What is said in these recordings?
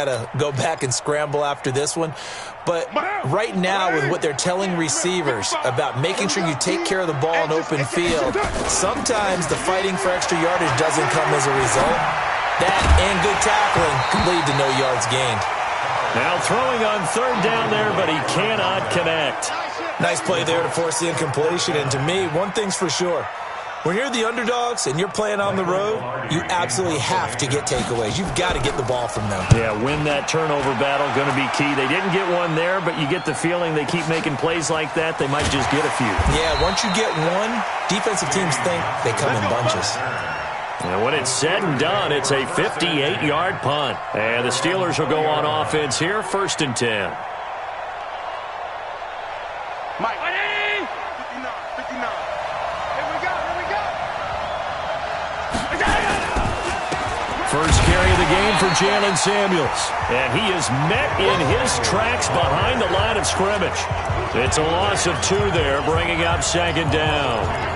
to go back and scramble after this one. But right now, with what they're telling receivers about making sure you take care of the ball in open field, sometimes the fighting for extra yardage doesn't come as a result. That and good tackling could lead to no yards gained. Now throwing on third down there, but he cannot connect. Nice play there to force the incompletion. And to me, one thing's for sure. When you're the underdogs and you're playing on the road, you absolutely have to get takeaways. You've got to get the ball from them. Yeah, win that turnover battle, going to be key. They didn't get one there, but you get the feeling they keep making plays like that, they might just get a few. Yeah, once you get one, defensive teams think they come in bunches. And when it's said and done, it's a 58-yard punt. And the Steelers will go on offense here, 1st and 10. Mike. 59. Here we go. First carry of the game for Jalen Samuels. And he is met in his tracks behind the line of scrimmage. It's a loss of 2 there, bringing up 2nd down.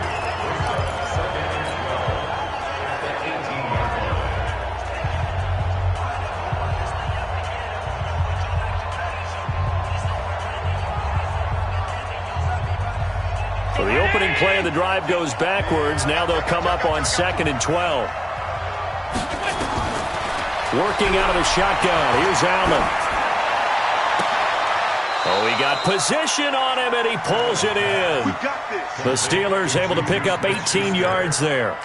So the opening play of the drive goes backwards. Now they'll come up on 2nd and 12. Working out of the shotgun. Here's Allen. Oh, he got position on him, and he pulls it in. The Steelers able to pick up 18 yards there.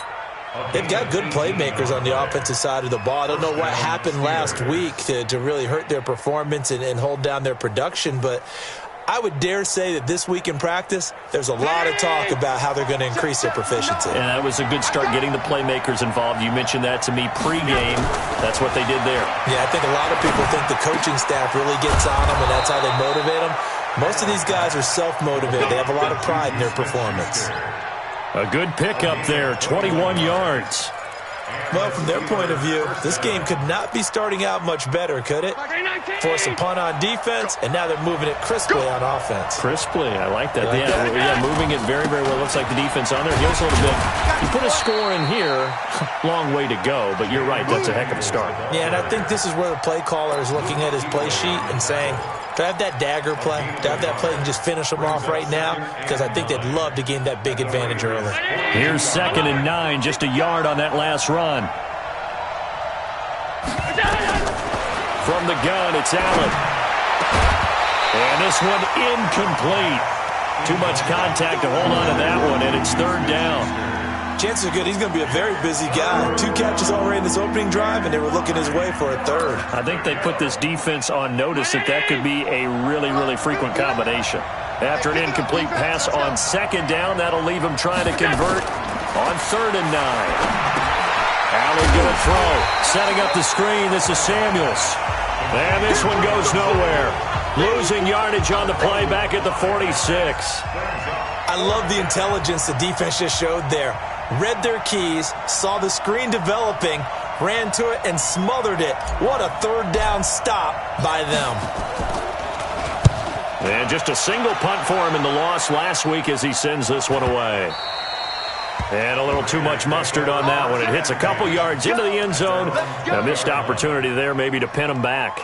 They've got good playmakers on the offensive side of the ball. I don't know what happened last week to really hurt their performance and hold down their production, but I would dare say that this week in practice, there's a lot of talk about how they're going to increase their proficiency. And that was a good start, getting the playmakers involved. You mentioned that to me pregame. That's what they did there. Yeah, I think a lot of people think the coaching staff really gets on them, and that's how they motivate them. Most of these guys are self-motivated. They have a lot of pride in their performance. A good pickup there, 21 yards. Well, from their point of view, this game could not be starting out much better, could it? Force a punt on defense, and now they're moving it crisply on offense. Crisply, I like that. Yeah, moving it very, very well. Looks like the defense on there. Here's a little bit. You put a score in here, long way to go, but you're right, that's a heck of a start. Yeah, and I think this is where the play caller is looking at his play sheet and saying, do I have that dagger play? Do I have that play and just finish them off right now? Because I think they'd love to gain that big advantage early. Here's 2nd and 9, just a yard on that last run. From the gun, it's Allen. And this one incomplete. Too much contact to hold on to that one, and it's 3rd down. Chances are good he's going to be a very busy guy. 2 catches already in this opening drive, and they were looking his way for a 3rd. I think they put this defense on notice that could be a really, really frequent combination. After an incomplete pass on 2nd down, that'll leave him trying to convert on 3rd and 9. Allen going to throw. Setting up the screen. This is Samuels. And this one goes nowhere. Losing yardage on the play back at the 46. I love the intelligence the defense just showed there. Read their keys, saw the screen developing, ran to it, and smothered it. What a 3rd down stop by them. And just a single punt for him in the loss last week as he sends this one away. And a little too much mustard on that one. It hits a couple yards into the end zone. A missed opportunity there maybe to pin him back.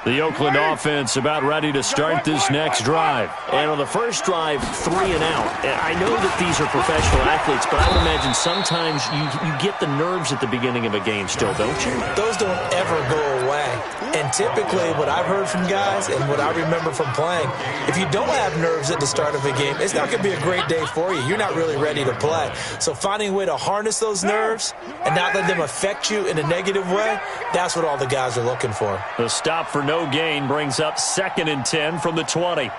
The Oakland offense about ready to start this next drive. And on the first drive, 3 and out. I know that these are professional athletes, but I would imagine sometimes you get the nerves at the beginning of a game still, don't you? Those don't ever go away. And typically what I've heard from guys and what I remember from playing, if you don't have nerves at the start of a game, it's not going to be a great day for you. You're not really ready to play. So finding a way to harness those nerves and not let them affect you in a negative way, that's what all the guys are looking for. The stop for no gain brings up 2nd and 10 from the 20.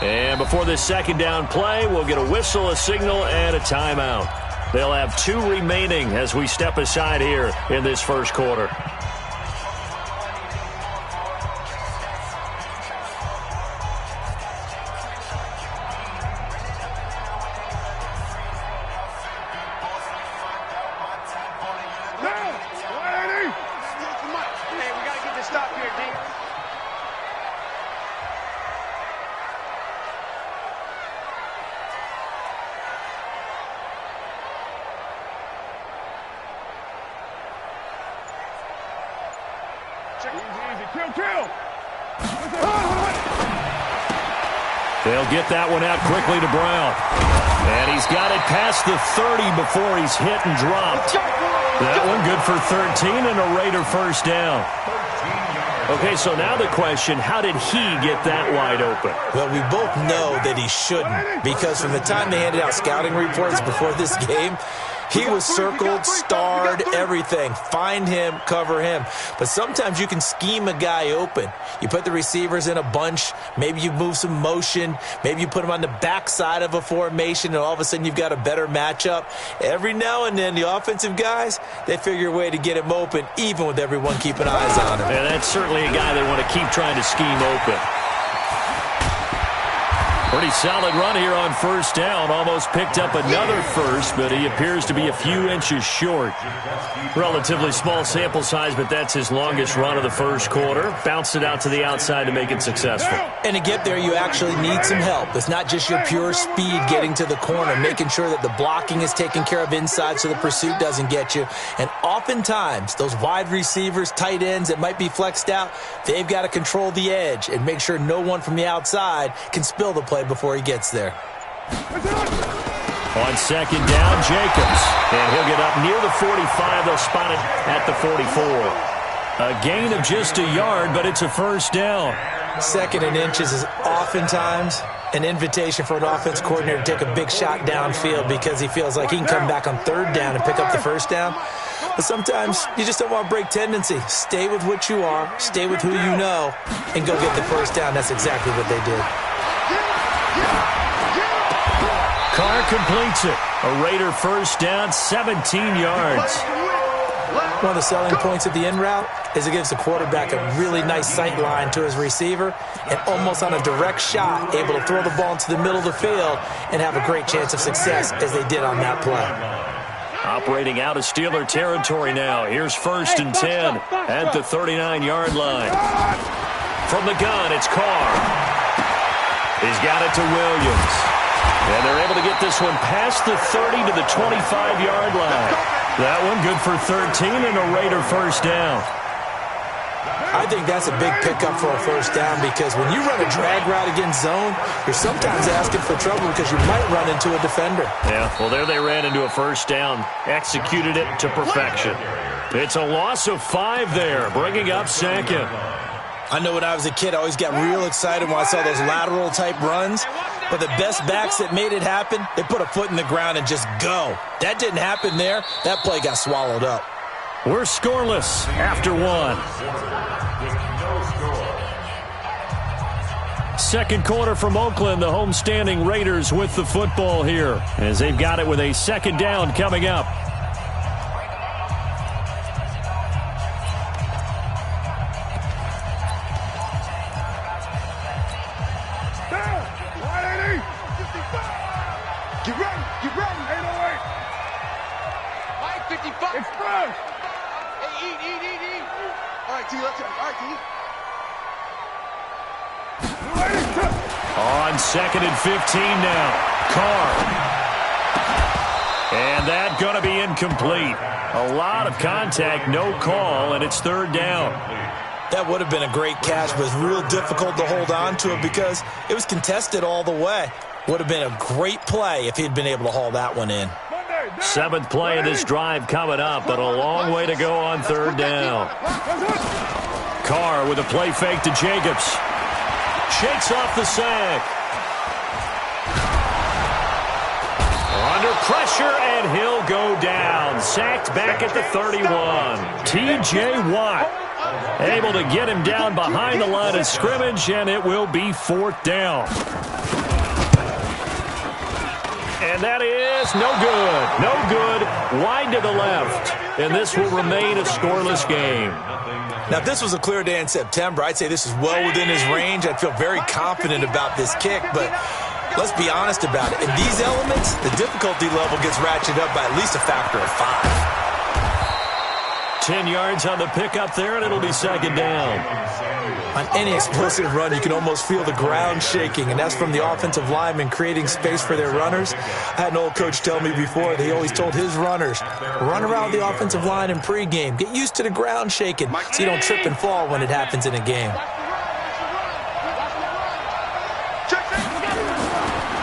And before this 2nd down play, we'll get a whistle, a signal, and a timeout. They'll have 2 remaining as we step aside here in this first quarter. They'll get that one out quickly to Brown. And he's got it past the 30 before he's hit and dropped. That one good for 13 and a Raider first down. Okay, so now the question, how did he get that wide open? Well, we both know that he shouldn't, because from the time they handed out scouting reports before this game, he was circled, starred, everything. Find him, cover him. But sometimes you can scheme a guy open. You put the receivers in a bunch. Maybe you move some motion. Maybe you put them on the backside of a formation, and all of a sudden you've got a better matchup. Every now and then, the offensive guys, they figure a way to get him open, even with everyone keeping eyes on him. And that's certainly a guy they want to keep trying to scheme open. Pretty solid run here on first down. Almost picked up another first, but he appears to be a few inches short. Relatively small sample size, but that's his longest run of the first quarter. Bounced it out to the outside to make it successful. And to get there, you actually need some help. It's not just your pure speed getting to the corner, making sure that the blocking is taken care of inside so the pursuit doesn't get you. And oftentimes, those wide receivers, tight ends that might be flexed out, they've got to control the edge and make sure no one from the outside can spill the play before he gets there. On second down, Jacobs. And he'll get up near the 45. They'll spot it at the 44. A gain of just a yard, but it's a first down. Second and inches is oftentimes an invitation for an offense coordinator to take a big shot downfield because he feels like he can come back on third down and pick up the first down. But sometimes you just don't want to break tendency. Stay with what you are, stay with who you know, and go get the first down. That's exactly what they did. Carr completes it. A Raider first down, 17 yards. One of the selling points of the in route is it gives the quarterback a really nice sight line to his receiver and almost on a direct shot able to throw the ball into the middle of the field and have a great chance of success as they did on that play. Operating out of Steeler territory now. Here's first and 10 at the 39-yard line. From the gun, it's Carr. He's got it to Williams. And they're able to get this one past the 30 to the 25-yard line. That one good for 13 and a Raider first down. I think that's a big pickup for a first down because when you run a drag route against zone, you're sometimes asking for trouble because you might run into a defender. Yeah, well, there they ran into a first down. Executed it to perfection. It's a loss of 5 there, bringing up second. I know when I was a kid, I always got real excited when I saw those lateral-type runs. But the best backs that made it happen, they put a foot in the ground and just go. That didn't happen there. That play got swallowed up. We're scoreless after 1. Second quarter from Oakland, the homestanding Raiders with the football here as they've got it with a second down coming up. Get ready, 808. 55. Express. Hey, eat. All right, T, let's go. All right, T. On second and 15 now. Carr. And that going to be incomplete. A lot of contact, no call, and it's third down. That would have been a great catch, but it's real difficult to hold on to it because it was contested all the way. Would have been a great play if he'd been able to haul that one in. 7th play of this drive coming up, but a long way to go on third down. Carr with a play fake to Jacobs. Shakes off the sack. Under pressure, and he'll go down. Sacked back at the 31. T.J. Watt able to get him down behind the line of scrimmage, and it will be 4th down. And that is no good. No good. Wide to the left. And this will remain a scoreless game. Now, if this was a clear day in September, I'd say this is well within his range. I'd feel very confident about this kick, but let's be honest about it. In these elements, the difficulty level gets ratcheted up by at least a factor of 5. 10 yards on the pickup there, and it'll be second down. On any explosive run, you can almost feel the ground shaking, and that's from the offensive linemen creating space for their runners. I had an old coach tell me before, he always told his runners, run around the offensive line in pregame. Get used to the ground shaking so you don't trip and fall when it happens in a game.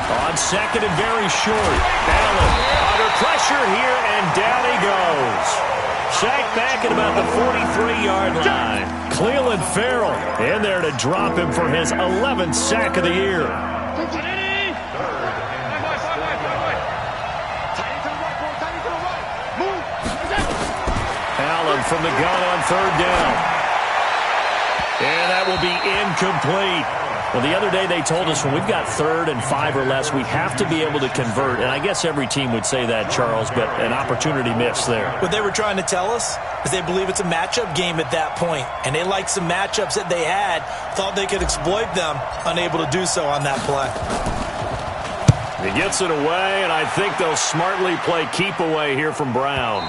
On second and very short, Allen under pressure here, and down he goes. Sacked back at about the 43-yard line. Cleveland Farrell in there to drop him for his 11th sack of the year. Allen from the gun on third down. And that will be incomplete. Well, the other day they told us when we've got 3rd and 5 or less, we have to be able to convert. And I guess every team would say that, Charles, but an opportunity missed there. What they were trying to tell us is they believe it's a matchup game at that point. And they liked some matchups that they had, thought they could exploit them, unable to do so on that play. He gets it away, and I think they'll smartly play keep away here from Brown.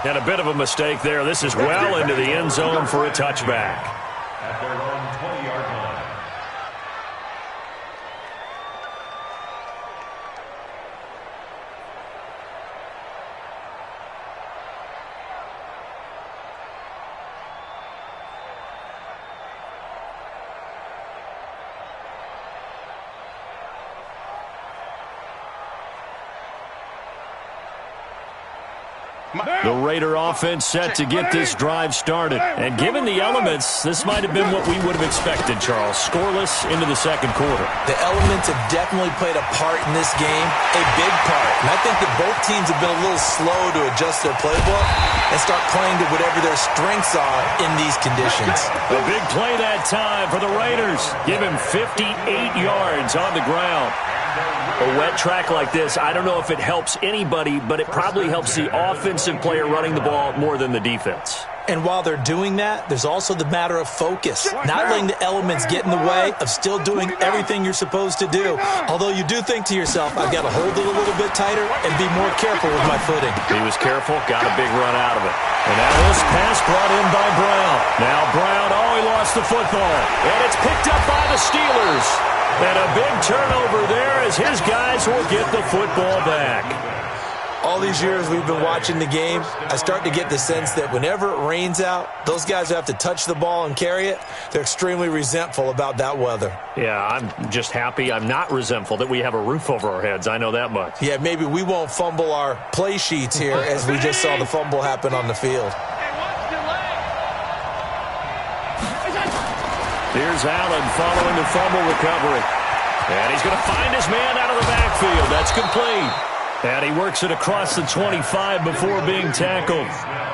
And a bit of a mistake there. This is well into the end zone for a touchback. At their own 20-yard line. The Raider offense set to get this drive started. And given the elements, this might have been what we would have expected, Charles. Scoreless into the second quarter. The elements have definitely played a part in this game, a big part. And I think that both teams have been a little slow to adjust their playbook and start playing to whatever their strengths are in these conditions. A big play that time for the Raiders. Give him 58 yards on the ground. A wet track like this, I don't know if it helps anybody, but it probably helps the offensive player running the ball more than the defense. And while they're doing that, there's also the matter of focus. Not letting the elements get in the way of still doing everything you're supposed to do. Although you do think to yourself, I've got to hold it a little bit tighter and be more careful with my footing. He was careful, got a big run out of it. And now this pass brought in by Brown. Now Brown, he lost the football. And it's picked up by the Steelers. And a big turnover there as his guys will get the football back. All these years we've been watching the game, I start to get the sense that whenever it rains out, those guys who have to touch the ball and carry it, they're extremely resentful about that weather. Yeah, I'm just happy I'm not resentful that we have a roof over our heads. I know that much. Yeah, maybe we won't fumble our play sheets here as we just saw the fumble happen on the field. Here's Allen following the fumble recovery. And he's going to find his man out of the backfield. That's complete. And he works it across the 25 before being tackled.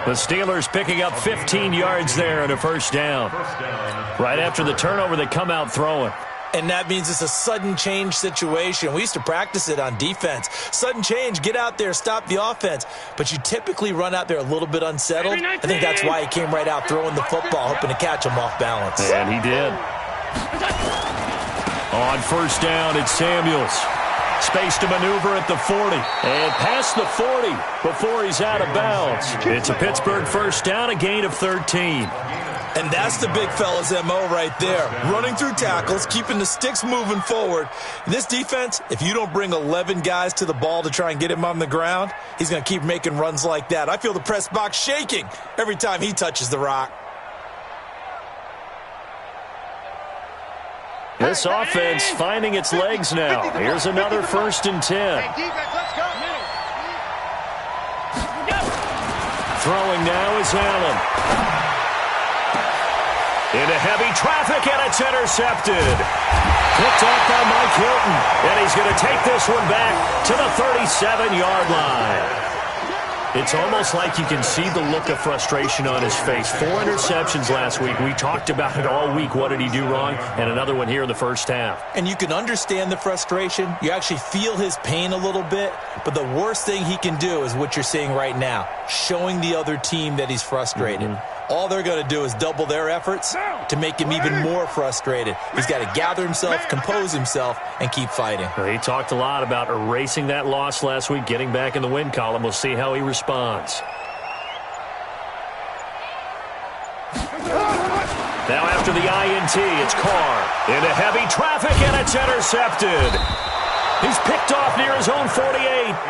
The Steelers picking up 15 yards there and a first down. Right after the turnover, they come out throwing. And that means it's a sudden change situation. We used to practice it on defense. Sudden change, get out there, stop the offense. But you typically run out there a little bit unsettled. I think that's why he came right out throwing the football, hoping to catch him off balance. And he did. On first down, it's Samuels. Space to maneuver at the 40. And past the 40 before he's out of bounds. It's a Pittsburgh first down, a gain of 13. And that's the big fella's MO right there. Running through tackles, keeping the sticks moving forward. In this defense, if you don't bring 11 guys to the ball to try and get him on the ground, he's going to keep making runs like that. I feel the press box shaking every time he touches the rock. This offense finding its legs now. Here's another 1st and 10. Throwing now is Allen. Into heavy traffic, and it's intercepted. Picked off by Mike Hilton. And he's going to take this one back to the 37-yard line. It's almost like you can see the look of frustration on his face. 4 interceptions last week. We talked about it all week. What did he do wrong? And another one here in the first half. And you can understand the frustration. You actually feel his pain a little bit. But the worst thing he can do is what you're seeing right now, showing the other team that he's frustrated. All they're going to do is double their efforts to make him even more frustrated. He's got to gather himself, compose himself, and keep fighting. Well, he talked a lot about erasing that loss last week, getting back in the win column. We'll see how he responds. Now after the INT, it's Carr into heavy traffic, and it's intercepted. He's picked off near his own 48,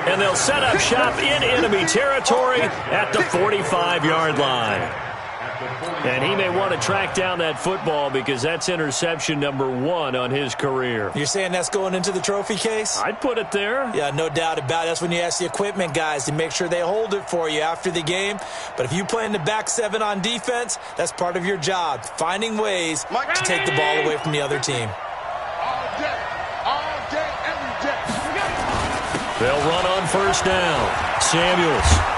and they'll set up shop in enemy territory at the 45-yard line. And he may want to track down that football because that's interception number 1 on his career. You're saying that's going into the trophy case? I'd put it there. Yeah, no doubt about it. That's when you ask the equipment guys to make sure they hold it for you after the game. But if you play in the back 7 on defense, that's part of your job, finding ways to take the ball away from the other team. All day, every day. They'll run on first down. Samuels.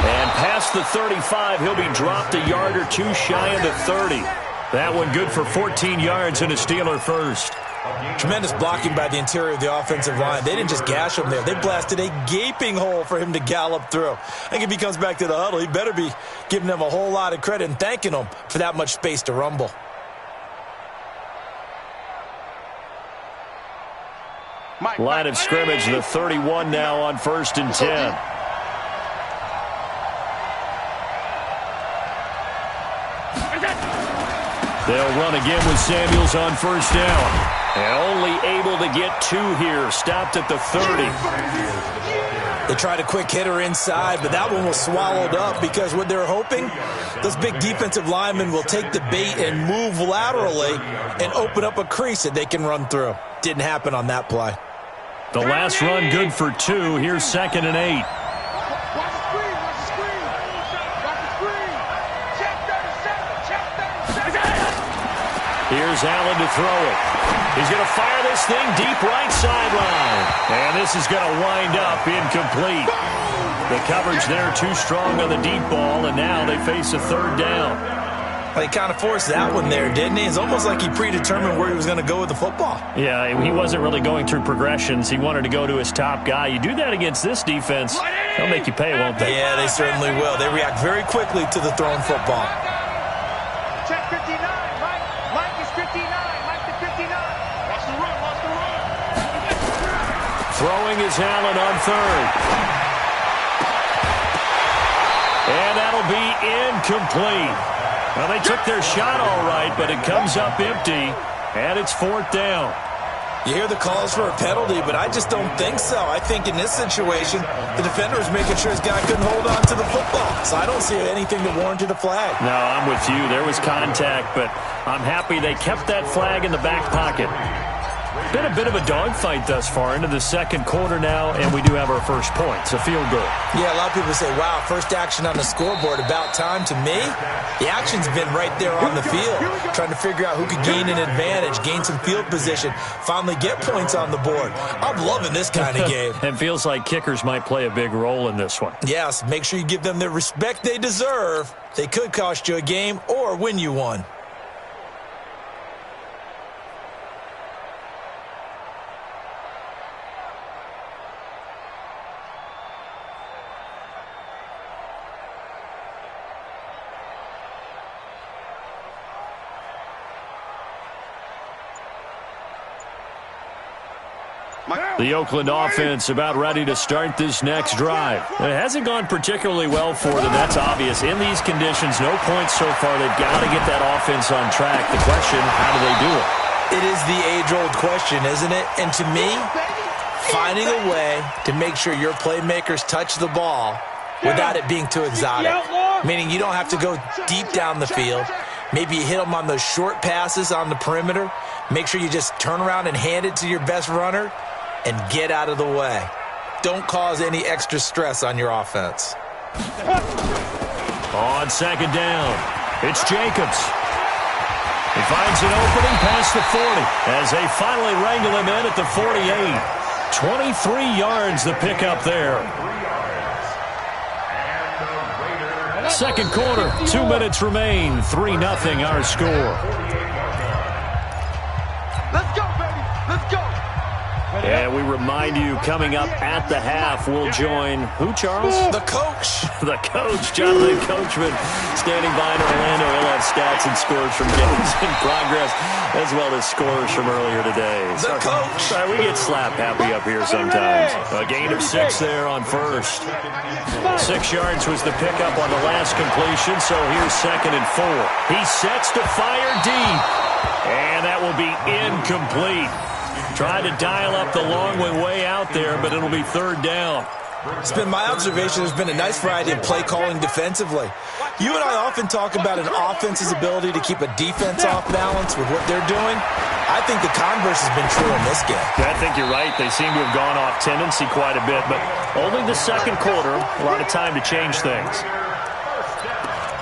And past the 35, he'll be dropped a yard or two shy of the 30. That one good for 14 yards and a Steeler first. Tremendous blocking by the interior of the offensive line. They didn't just gash him there. They blasted a gaping hole for him to gallop through. I think if he comes back to the huddle, he better be giving them a whole lot of credit and thanking them for that much space to rumble. Line of scrimmage, the 31 now on 1st and 10. They'll run again with Samuels on first down. And only able to get 2 here. Stopped at the 30. They tried a quick hitter inside, but that one was swallowed up because what they're hoping, those big defensive linemen will take the bait and move laterally and open up a crease that they can run through. Didn't happen on that play. The last run good for 2. Here's 2nd and 8. Here's Allen to throw it. He's going to fire this thing deep right sideline. And this is going to wind up incomplete. The coverage there too strong on the deep ball, and now they face a 3rd down. Well, he kind of forced that one there, didn't he? It's almost like he predetermined where he was going to go with the football. Yeah, he wasn't really going through progressions. He wanted to go to his top guy. You do that against this defense, they'll make you pay, won't they? Yeah, they certainly will. They react very quickly to the thrown football. Check 59, Mike. Mike is 59. Mike to 59. Watch the run. Watch the run. Throwing is Allen on 3rd. And that'll be incomplete. Well, they took their shot all right, but it comes up empty, and it's 4th down. You hear the calls for a penalty, but I just don't think so. I think in this situation, the defender is making sure his guy couldn't hold on to the football. So I don't see anything that warranted a flag. No, I'm with you. There was contact, but I'm happy they kept that flag in the back pocket. Been a bit of a dogfight thus far into the 2nd quarter now, and we do have our first point, so feel good. Yeah, a lot of people say, wow, first action on the scoreboard, about time. To me, the action's been right there on the field, trying to figure out who could gain an advantage, gain some field position, finally get points on the board. I'm loving this kind of game. It feels like kickers might play a big role in this one. Yes, make sure you give them the respect they deserve. They could cost you a game or win you one. The Oakland offense about ready to start this next drive. It hasn't gone particularly well for them. That's obvious. In these conditions, no points so far. They've got to get that offense on track. The question, how do they do it? It is the age-old question, isn't it? And to me, finding a way to make sure your playmakers touch the ball without it being too exotic. Meaning you don't have to go deep down the field. Maybe you hit them on those short passes on the perimeter. Make sure you just turn around and hand it to your best runner and get out of the way. Don't cause any extra stress on your offense. On 2nd down, it's Jacobs. He finds an opening past the 40 as they finally wrangle him in at the 48. 23 yards the pickup there. 2nd quarter, 2 minutes remain. 3-0 our score. Let's go, baby. Let's go. And we remind you, coming up at the half, we'll join who, Charles? The coach. The coach, Jonathan Coachman, standing by in Orlando. He'll have stats and scores from games in progress, as well as scores from earlier today. The coach. Sorry, we get slap happy up here sometimes. A gain of 6 there on first. 6 yards was the pickup on the last completion, so here's 2nd and 4. He sets to fire deep, and that will be incomplete. Tried to dial up the long way out there, but it'll be 3rd down. It's been my observation there's been a nice variety of play calling defensively. You and I often talk about an offense's ability to keep a defense off balance with what they're doing. I think the converse has been true in this game. I think you're right. They seem to have gone off tendency quite a bit, but only the second quarter, a lot of time to change things.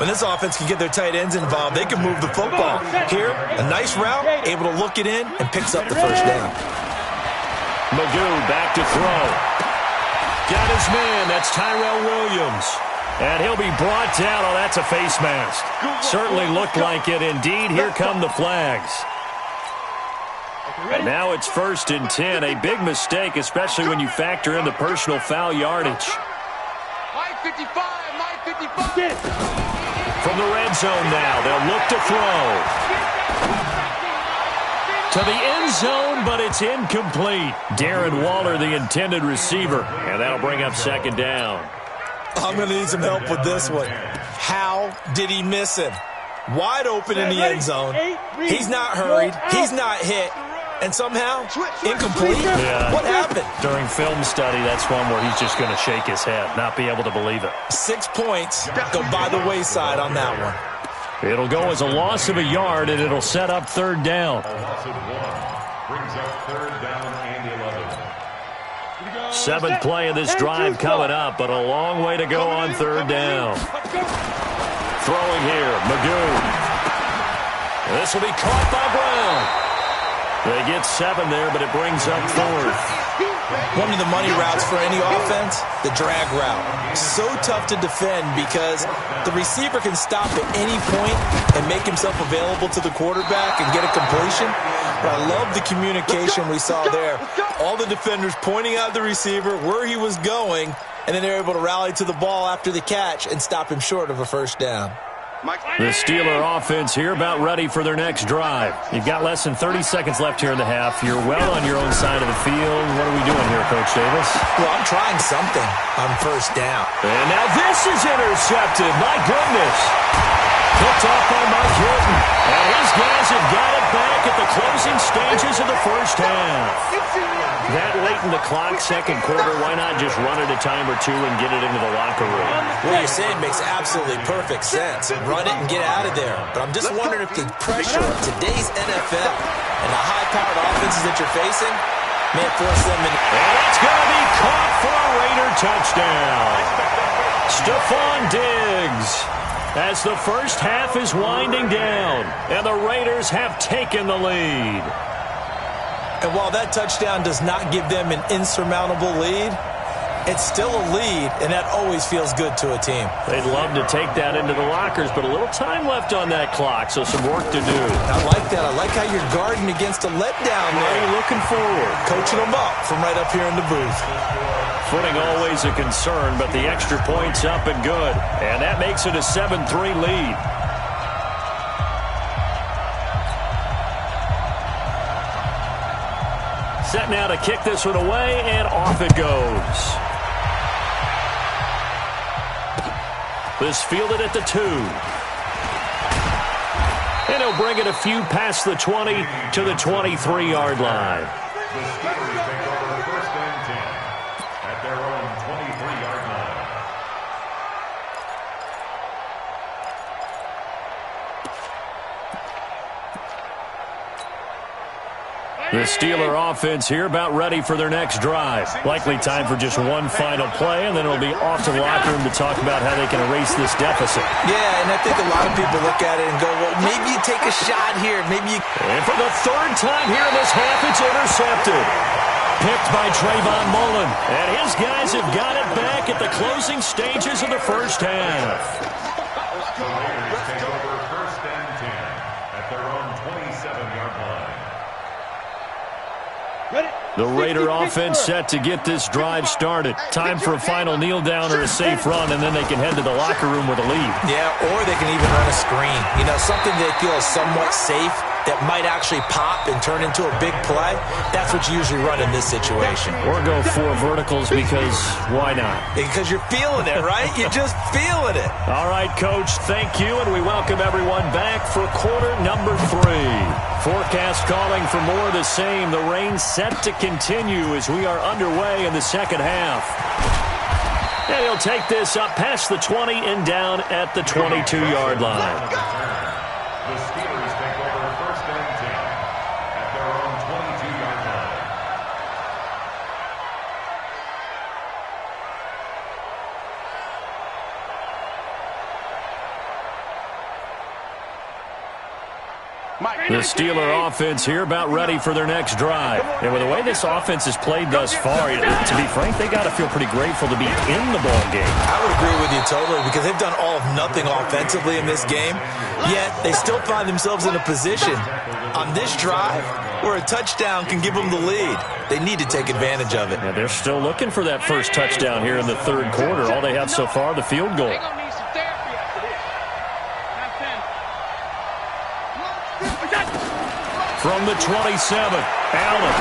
When this offense can get their tight ends involved, they can move the football. Here, a nice route, able to look it in, and picks up the first down. Magoo back to throw. Got his man. That's Tyrell Williams. And he'll be brought down. Oh, that's a face mask. Certainly looked like it. Indeed, here come the flags. And now it's 1st and 10. A big mistake, especially when you factor in the personal foul yardage. Mike 55, Mike 55. From the red zone now, they'll look to throw. To the end zone, but it's incomplete. Darren Waller, the intended receiver. And that'll bring up 2nd down. I'm going to need some help with this one. How did he miss him? Wide open in the end zone. He's not hurried. He's not hit. And somehow, incomplete? Yeah. What happened? During film study, that's one where he's just going to shake his head, not be able to believe it. 6 points go by the wayside on that one. It'll go as a loss of a yard, and it'll set up 3rd down. A loss of 1 brings up 3rd down and 11. 7th play of this drive coming up, but a long way to go on 3rd down. Throwing here, Magoo. This will be caught by Brown. They get 7 there, but it brings up 4th. One of the money routes for any offense, the drag route. So tough to defend because the receiver can stop at any point and make himself available to the quarterback and get a completion. But I love the communication we saw there. All the defenders pointing out the receiver, where he was going, and then they're able to rally to the ball after the catch and stop him short of a 1st down. The Steeler offense here about ready for their next drive. You've got less than 30 seconds left here in the half. You're well on your own side of the field. What are we doing here, Coach Davis? Well, I'm trying something on 1st down. And now this is intercepted. My goodness. Picked off by Mike Hilton. And his guys have got it back at the closing stages of the 1st half. That late in the clock, 2nd quarter, why not just run it a time or two and get it into the locker room? What you're saying makes absolutely perfect sense. Run it and get out of there. But I'm just wondering if the pressure of today's NFL and the high-powered offenses that you're facing may force them in. And it's going to be caught for a Raider touchdown. Stephon Diggs. As the 1st half is winding down, and the Raiders have taken the lead. And while that touchdown does not give them an insurmountable lead, it's still a lead, and that always feels good to a team. They'd love to take that into the lockers, but a little time left on that clock, so some work to do. I like that. I like how you're guarding against a letdown there. Are you looking forward? Coaching them up from right up here in the booth. Footing always a concern, but the extra point's up and good. And that makes it a 7-3 lead. Set now to kick this one away, and off it goes. This fielded at the 2. And he'll bring it a few past the 20 to the 23-yard line. The Steelers take over 1st and 10 at their own 23-yard line. The Steeler offense here about ready for their next drive. Likely time for just one final play, and then it'll be off to the locker room to talk about how they can erase this deficit. Yeah, and I think a lot of people look at it and go, well, maybe you take a shot here. Maybe you... And for the 3rd time here in this half, it's intercepted. Picked by Trayvon Mullen. And his guys have got it back at the closing stages of the 1st half. The Raiders take over 1st and 10 at their own 27-yard line. The Raider offense set to get this drive started. Time for a final kneel down or a safe run, and then they can head to the locker room with a lead. Yeah, or they can even run a screen. You know, something they feel is somewhat safe that might actually pop and turn into a big play. That's what you usually run in this situation. Or go 4 verticals because why not? Because you're feeling it, right? You're just feeling it. All right, Coach, thank you, and we welcome everyone back for quarter number 3. Forecast calling for more of the same. The rain set to continue as we are underway in the second half. And he'll take this up past the 20 and down at the 22-yard line. The Steelers take over first and 10 at their own 22-yard line. The Steeler offense here about ready for their next drive. And with the way this offense has played thus far, to be frank, they got to feel pretty grateful to be in the ball game. I would agree with you totally because they've done all of nothing offensively in this game, yet they still find themselves in a position on this drive where a touchdown can give them the lead. They need to take advantage of it. Yeah, they're still looking for that first touchdown here in the third quarter. All they have so far, the field goal. From the 27, Allen.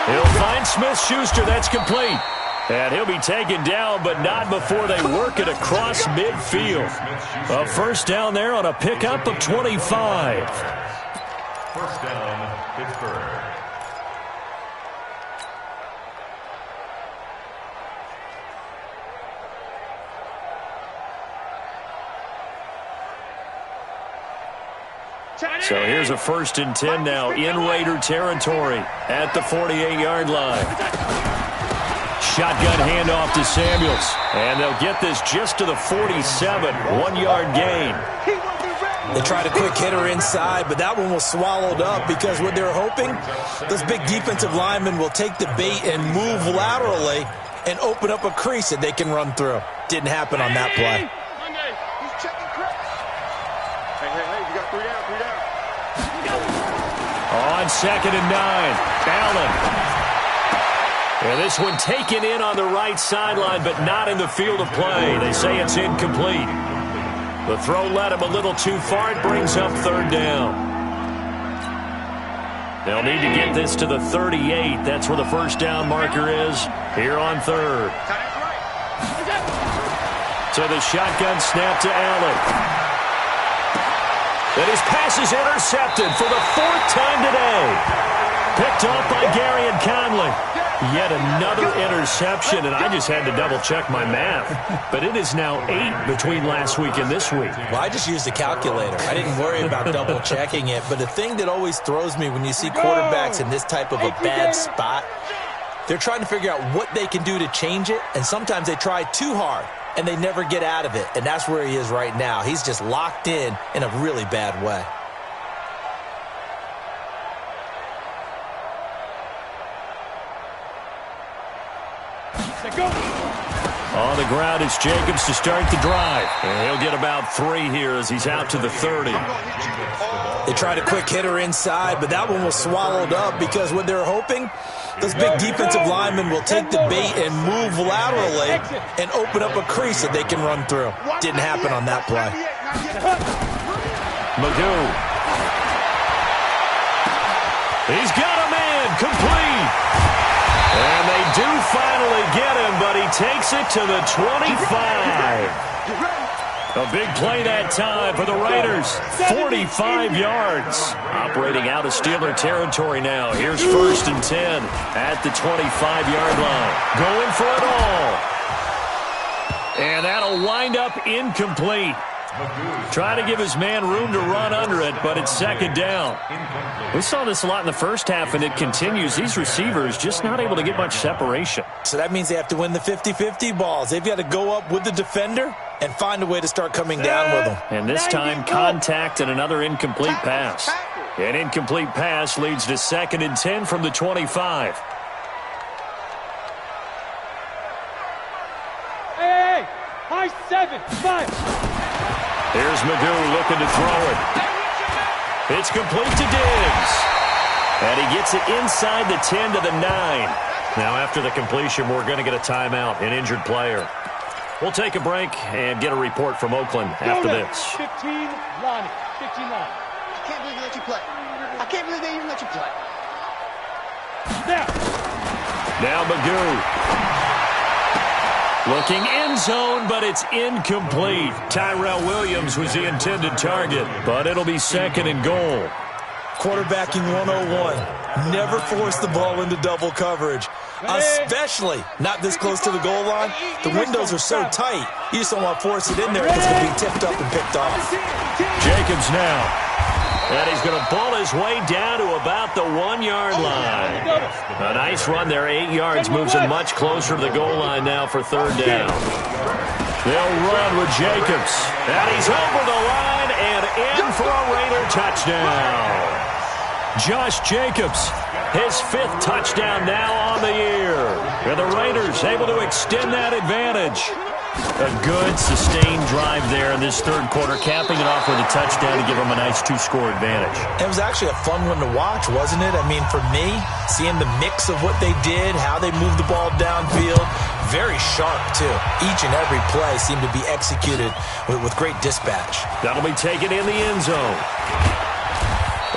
He'll find Smith-Schuster. That's complete. And he'll be taken down, but not before they work it across midfield. A first down there on a pickup of 25. First down, Pittsburgh. So here's a first and 10 now in Raider territory at the 48-yard line. Shotgun handoff to Samuels. And they'll get this just to the 47, 1-yard gain. They tried a quick hitter inside, but that one was swallowed up because what they're hoping, those big defensive linemen will take the bait and move laterally and open up a crease that they can run through. Didn't happen on that play. On second and 9, Allen. And this one taken in on the right sideline, but not in the field of play. They say it's incomplete. The throw led him a little too far. It brings up third down. They'll need to get this to the 38. That's where the first down marker is here on third. So the shotgun snap to Allen. And his pass is intercepted for the 4th time today. Picked off by Gary and Conley. Yet another interception, and I just had to double-check my math. But it is now 8 between last week and this week. Well, I just used a calculator. I didn't worry about double-checking it. But the thing that always throws me when you see quarterbacks in this type of a bad spot, they're trying to figure out what they can do to change it, and sometimes they try too hard. And they never get out of it. And that's where he is right now. He's just locked in a really bad way. On the ground is Jacobs to start the drive. And he'll get about 3 here as he's out to the 30. They tried a quick hitter inside, but that one was swallowed up because what they're hoping, those big defensive linemen will take the bait and move laterally and open up a crease that they can run through. Didn't happen on that play. Magoo. He's got a man complete. And they do finally get him, but he takes it to the 25. A big play that time for the Raiders. 45 yards. Operating out of Steeler territory now. Here's first and 10 at the 25-yard line. Going for it all. And that'll wind up incomplete. Trying to give his man room to run under it, but it's second down. We saw this a lot in the first half, and it continues. These receivers just not able to get much separation. So that means they have to win the 50-50 balls. They've got to go up with the defender and find a way to start coming down with them. And this time, contact and another incomplete pass. An incomplete pass leads to second and 10 from the 25. Hey, high 7, 5. Here's Magoo looking to throw it. It's complete to Diggs. And he gets it inside the 10 to the 9. Now, after the completion, we're going to get a timeout, an injured player. We'll take a break and get a report from Oakland after this. 15, Lonnie. 15, Lonnie. I can't believe they let you play. I can't believe they even let you play. Now Magoo. Looking end zone, but it's incomplete. Tyrell Williams was the intended target, but it'll be second and goal. Quarterbacking 101. Never force the ball into double coverage, especially not this close to the goal line. The windows are so tight, you just don't want to force it in there because it's going to be tipped up and picked off. Jacobs now. And he's going to ball his way down to about the 1-yard line. A nice run there, 8 yards, moves him much closer to the goal line now for third down. They'll run with Jacobs. And he's over the line and in for a Raider touchdown. Josh Jacobs, his 5th touchdown now on the year. And the Raiders able to extend that advantage. A good, sustained drive there in this third quarter, capping it off with a touchdown to give them a nice 2-score advantage. It was actually a fun one to watch, wasn't it? I mean, for me, seeing the mix of what they did, how they moved the ball downfield, very sharp, too. Each and every play seemed to be executed with great dispatch. That'll be taken in the end zone.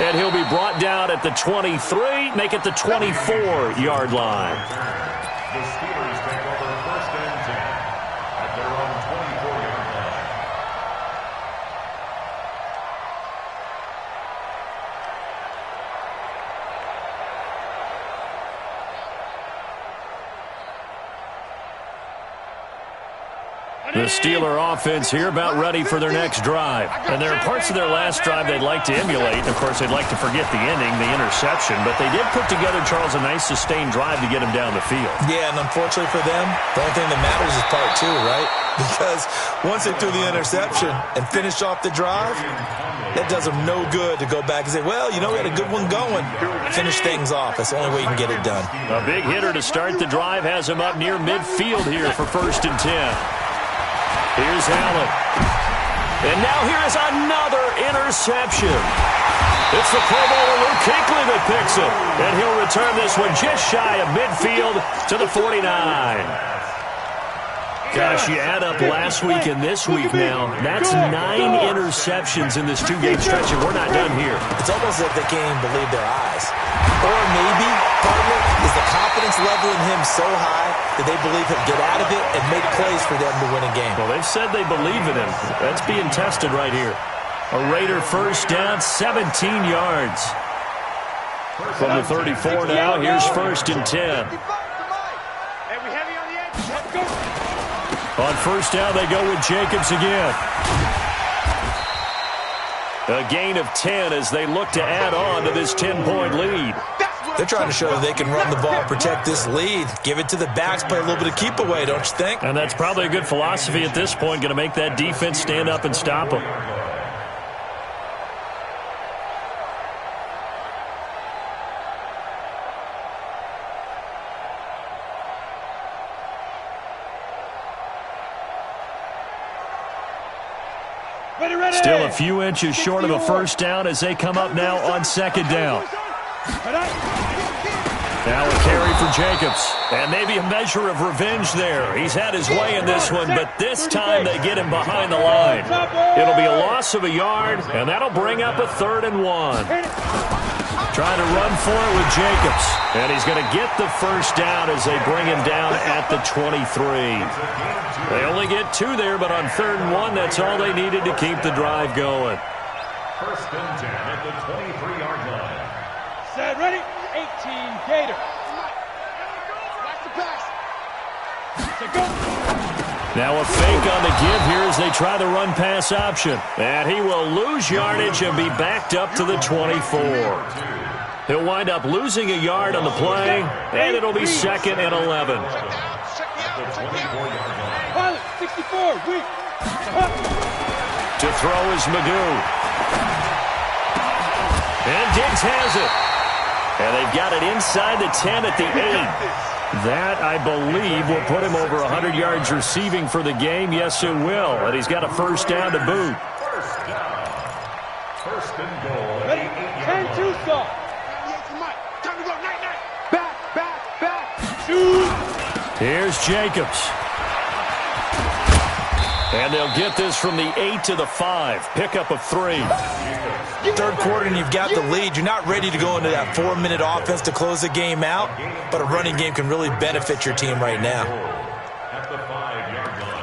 And he'll be brought down at the 23, make it the 24-yard line. The Steelers take over first and 10 at their own 24-yard line. The Steeler offense here about ready for their next drive. And there are parts of their last drive they'd like to emulate. Of course, they'd like to forget the ending, the interception. But they did put together, Charles, a nice sustained drive to get him down the field. Yeah, and unfortunately for them, the only thing that matters is part 2, right? Because once they threw the interception and finished off the drive, that does them no good to go back and say, well, you know, we had a good one going. Finish things off. That's the only way you can get it done. A big hitter to start the drive has him up near midfield here for first and 10. Here's Allen. And now here is another interception. It's the Pro Bowler Luke Kuechly that picks it. And he'll return this one just shy of midfield to the 49. Gosh, you add up last week and this week now. That's 9 interceptions in this 2-game stretch, and we're not done here. It's almost like they can't even believe their eyes. Or maybe, partner, is the confidence level in him so high that they believe he'll get out of it and make plays for them to win a game. Well, they've said they believe in him. That's being tested right here. A Raider first down, 17 yards. From the 34 now, here's first and 10. On first down, they go with Jacobs again. A gain of 10 as they look to add on to this 10-point lead. They're trying to show that they can run the ball, protect this lead, give it to the backs, play a little bit of keep away, don't you think? And that's probably a good philosophy at this point, going to make that defense stand up and stop them. Still a few inches short of a first down as they come up now on second down. Now a carry for Jacobs. And maybe a measure of revenge there. He's had his way in this one, but this time they get him behind the line. It'll be a loss of a yard, and that'll bring up a 3rd and 1. Trying to run for it with Jacobs. And he's going to get the first down as they bring him down at the 23. They only get 2 there, but on 3rd and 1, that's all they needed to keep the drive going. First and 10 at the 23-yard line. Set, ready? 18, Gator. Watch the pass. Set, go. Now a fake on the give here as they try the run-pass option. And he will lose yardage and be backed up to the 24. He'll wind up losing a yard on the play, and it'll be 2nd and 11. Pilot, 64, weak. To throw is Magoo. And Diggs has it. And they've got it inside the 10 at the 8. That, I believe, will put him over 100 yards receiving for the game. Yes, it will. And he's got a first down to boot. First and goal. Ready? 10-2 stop. Here's Jacobs. And they'll get this from the 8 to the 5. Pickup of 3. Third quarter and you've got the lead. You're not ready to go into that 4-minute offense to close the game out, but a running game can really benefit your team right now. At the 5-yard line.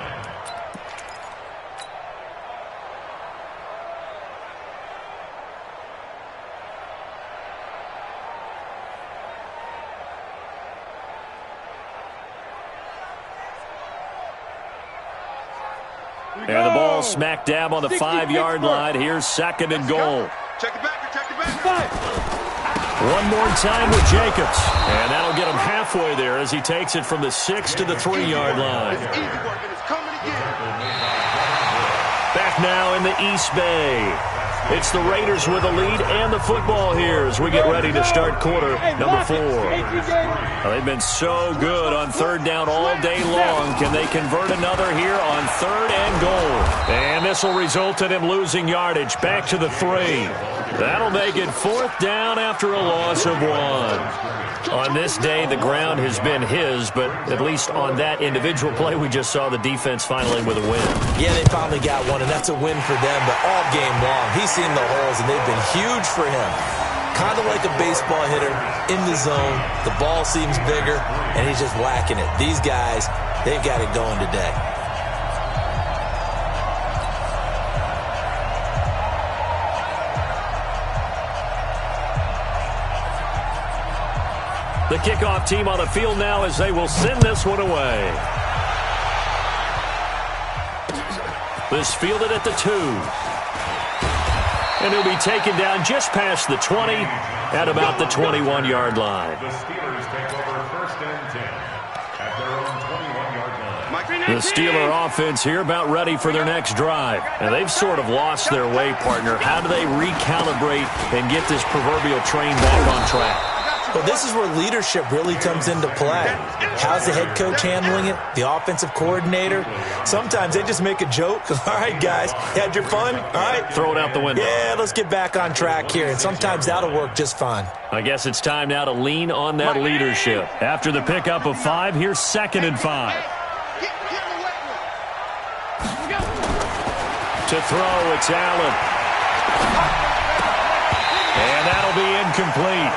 And the ball smack dab on the 5-yard line. Here's 2nd and goal. Check it back. Check it back. One more time with Jacobs. And that'll get him halfway there as he takes it from the 6 to the 3-yard line. It's easy work, and it's coming again. Back now in the East Bay. It's the Raiders with a lead and the football here as we get ready to start quarter number 4. Well, they've been so good on 3rd down all day long. Can they convert another here on 3rd and goal? And this will result in him losing yardage back to the 3. That'll make it 4th down after a loss of 1. On this day, the ground has been his, but at least on that individual play, we just saw the defense finally with a win. Yeah, they finally got one, and that's a win for them, but all game long, he's seen the holes, and they've been huge for him. Kind of like a baseball hitter in the zone. The ball seems bigger, and he's just whacking it. These guys, they've got it going today. The kickoff team on the field now as they will send this one away. This fielded at the 2. And he'll be taken down just past the 20 at about the 21-yard line. The Steelers take over 1st and 10 at their own 21-yard line. The Steeler offense here about ready for their next drive. And they've sort of lost their way, partner. How do they recalibrate and get this proverbial train back on track? Well, this is where leadership really comes into play. How's the head coach handling it? The offensive coordinator? Sometimes they just make a joke. All right, guys, had your fun? All right. Throw it out the window. Yeah, let's get back on track here. And sometimes that'll work just fine. I guess it's time now to lean on that leadership. After the pickup of 5, here's 2nd and 5. To throw, it's Allen. And that'll be incomplete.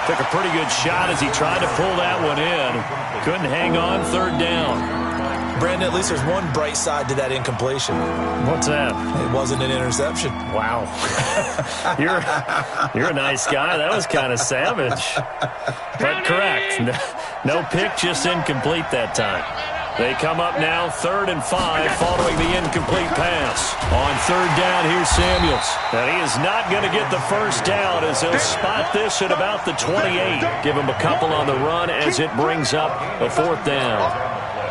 Took a pretty good shot as he tried to pull that one in. Couldn't hang on 3rd down. Brandon, at least there's one bright side to that incompletion. What's that? It wasn't an interception. Wow. You're a nice guy. That was kind of savage. But correct. No pick, just incomplete that time. They come up now 3rd and 5 following the incomplete pass. On 3rd down, here's Samuels. And he is not going to get the 1st down as he'll spot this at about the 28. Give him a couple on the run as it brings up a 4th down.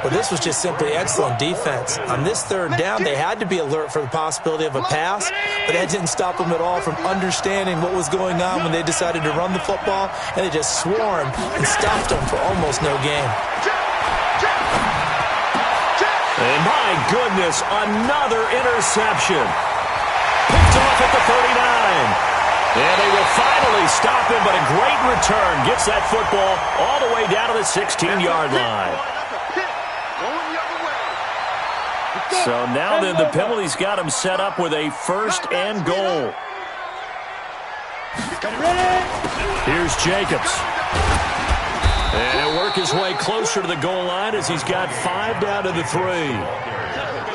Well, this was just simply excellent defense. On this 3rd down, they had to be alert for the possibility of a pass, but that didn't stop them at all from understanding what was going on when they decided to run the football, and they just swarmed and stopped them for almost no gain. And my goodness, another interception. Picked off at the 39. And they will finally stop him, but a great return. Gets that football all the way down to the 16-yard line. So now then the penalty's got him set up with a 1st and goal. Here's Jacobs. And he'll work his way closer to the goal line as he's got 5 down to the 3.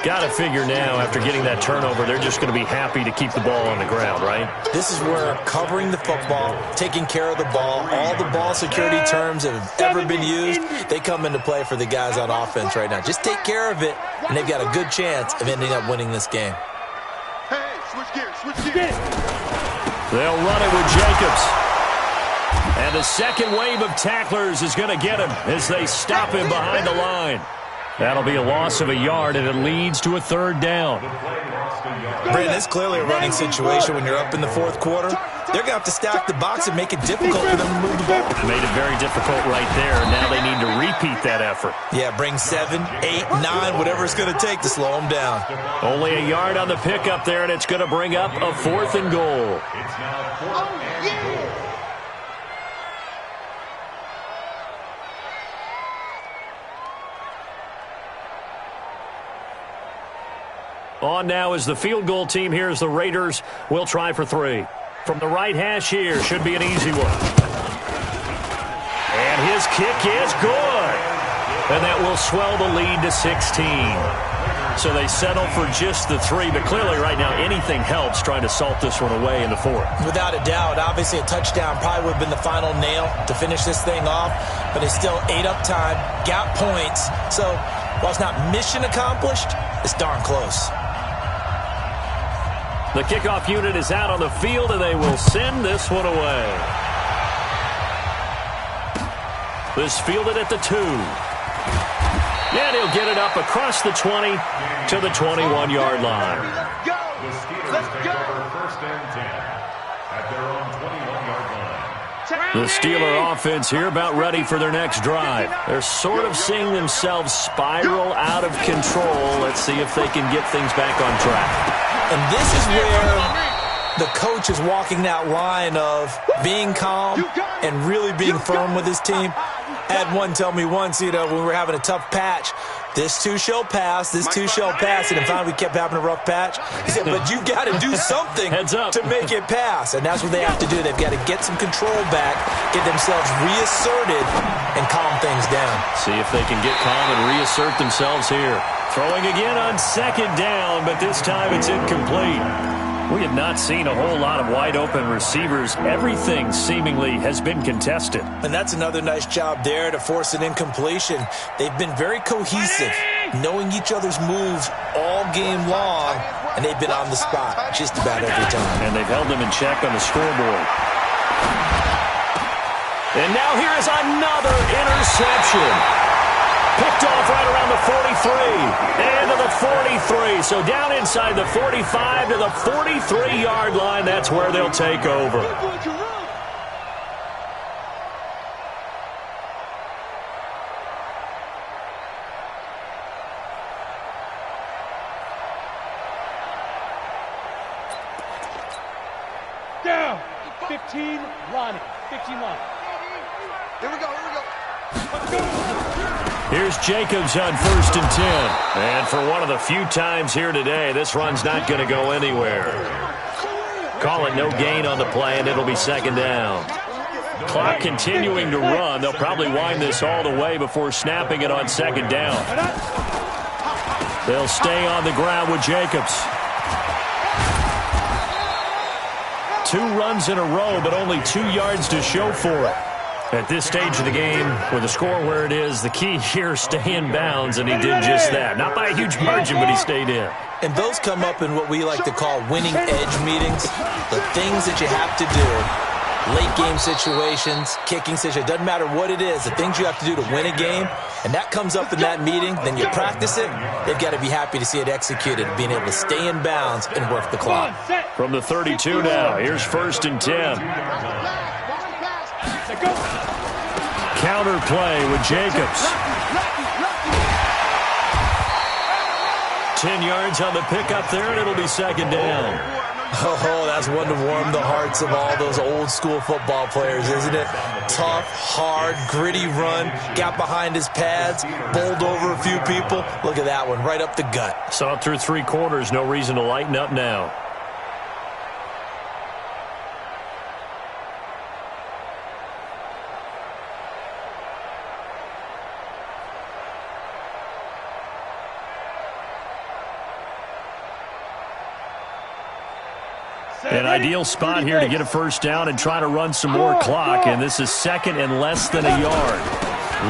Got to figure now, after getting that turnover, they're just going to be happy to keep the ball on the ground, right? This is where covering the football, taking care of the ball, all the ball security terms that have ever been used, they come into play for the guys on offense right now. Just take care of it, and they've got a good chance of ending up winning this game. Hey, switch gears. They'll run it with Jacobs. And the second wave of tacklers is going to get him as they stop him behind the line. That'll be a loss of a yard, and it leads to a 3rd down. Brandon, it's clearly a running situation when you're up in the 4th quarter. They're going to have to stack the box and make it difficult for them to move the ball. Made it very difficult right there. Now they need to repeat that effort. Yeah, bring 7, 8, 9, whatever it's going to take to slow them down. Only a yard on the pickup there, and it's going to bring up a 4th and goal. It's now 4th and 2. On now is the field goal team. Here's the Raiders. We'll try for 3. From the right hash here, should be an easy one. And his kick is good. And that will swell the lead to 16. So they settle for just the 3, but clearly right now anything helps trying to salt this one away in the 4th. Without a doubt, obviously a touchdown probably would have been the final nail to finish this thing off, but it's still ate up time, got points. So while it's not mission accomplished, it's darn close. The kickoff unit is out on the field, and they will send this one away. This fielded at the 2. And he'll get it up across the 20 to the 21-yard line. The Steelers take over 1st and 10 at their own 21-yard line. The Steeler offense here about ready for their next drive. They're sort of seeing themselves spiral out of control. Let's see if they can get things back on track. And this is where the coach is walking that line of being calm and really being firm with his team. I had one tell me once, when we were having a tough patch, this too shall pass, this too shall pass, and finally we kept having a rough patch. He said, but you've got to do something to make it pass, and that's what they have to do. They've got to get some control back, get themselves reasserted, and calm things down. See if they can get calm and reassert themselves here. Throwing again on 2nd down, but this time it's incomplete. We have not seen a whole lot of wide-open receivers. Everything seemingly has been contested. And that's another nice job there to force an incompletion. They've been very cohesive, knowing each other's moves all game long, and they've been on the spot just about every time. And they've held them in check on the scoreboard. And now here is another interception. Picked off right around the 43 and to the 43. So down inside the 45 to the 43-yard line. That's where they'll take over. Down. 15, Lonnie. 15, Lonnie. Here we go, here we go. Let's go. Here's Jacobs on 1st and 10. And for one of the few times here today, this run's not going to go anywhere. Call it no gain on the play, and it'll be 2nd down. Clock continuing to run. They'll probably wind this all the way before snapping it on 2nd down. They'll stay on the ground with Jacobs. 2 runs in a row, but only 2 yards to show for it. At this stage of the game, with the score where it is, the key here is stay in bounds, and he did just that. Not by a huge margin, but he stayed in. And those come up in what we like to call winning edge meetings. The things that you have to do, late game situations, kicking situations, doesn't matter what it is, the things you have to do to win a game, and that comes up in that meeting, then you practice it, they've got to be happy to see it executed, being able to stay in bounds and work the clock. From the 32 now, here's 1st and 10. Counter play with Jacobs. 10 yards on the pickup there, and it'll be 2nd down. Oh, that's one to warm the hearts of all those old school football players, isn't it? Tough, hard, gritty run, got behind his pads, bowled over a few people. Look at that one, right up the gut. Saw it through 3 quarters, no reason to lighten up now. An ideal spot here to get a 1st down and try to run some more clock, and this is 2nd and less than a yard.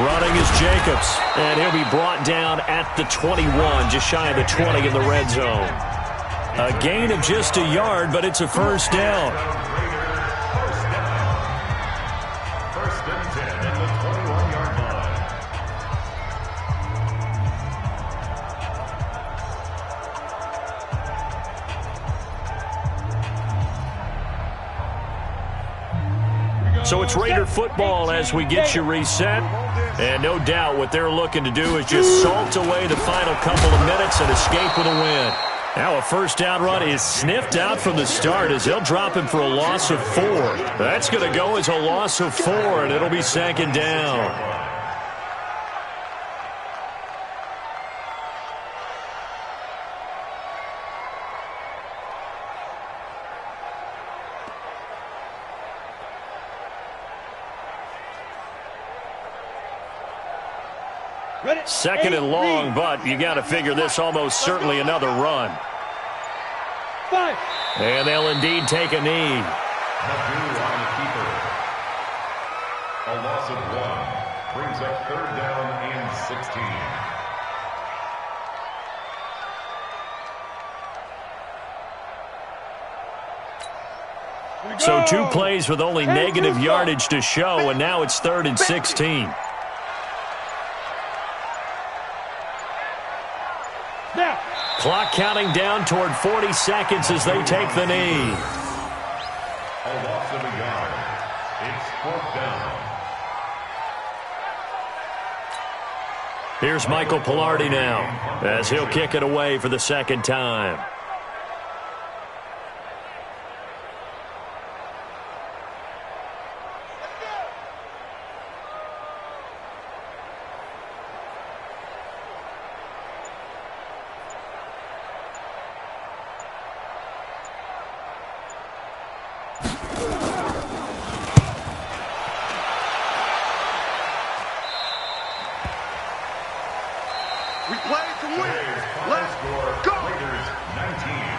Running is Jacobs, and he'll be brought down at the 21, just shy of the 20 in the red zone. A gain of just a yard, but it's a 1st down. 1st and 10 at the 21-yard line. So it's Raider football as we get you reset. And no doubt what they're looking to do is just salt away the final couple of minutes and escape with a win. Now a 1st down run is sniffed out from the start as they'll drop him for a loss of 4. That's going to go as a loss of 4, and it'll be 2nd down. Second and long, but you got to figure this almost certainly another run. 5. And they'll indeed take a knee. Magoo on the keeper. A loss of 1 brings up third down and 16. So 2 plays with only negative yardage to show, and now it's 3rd and 16. Clock counting down toward 40 seconds as they take the knee. A loss of a yard. It's 4th down. Here's Michael Pilardi now as he'll kick it away for the 2nd time. We play to win. Let's go. Raiders 19,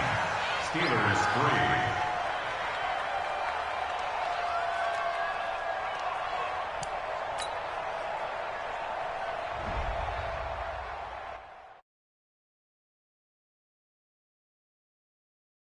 Steelers 3.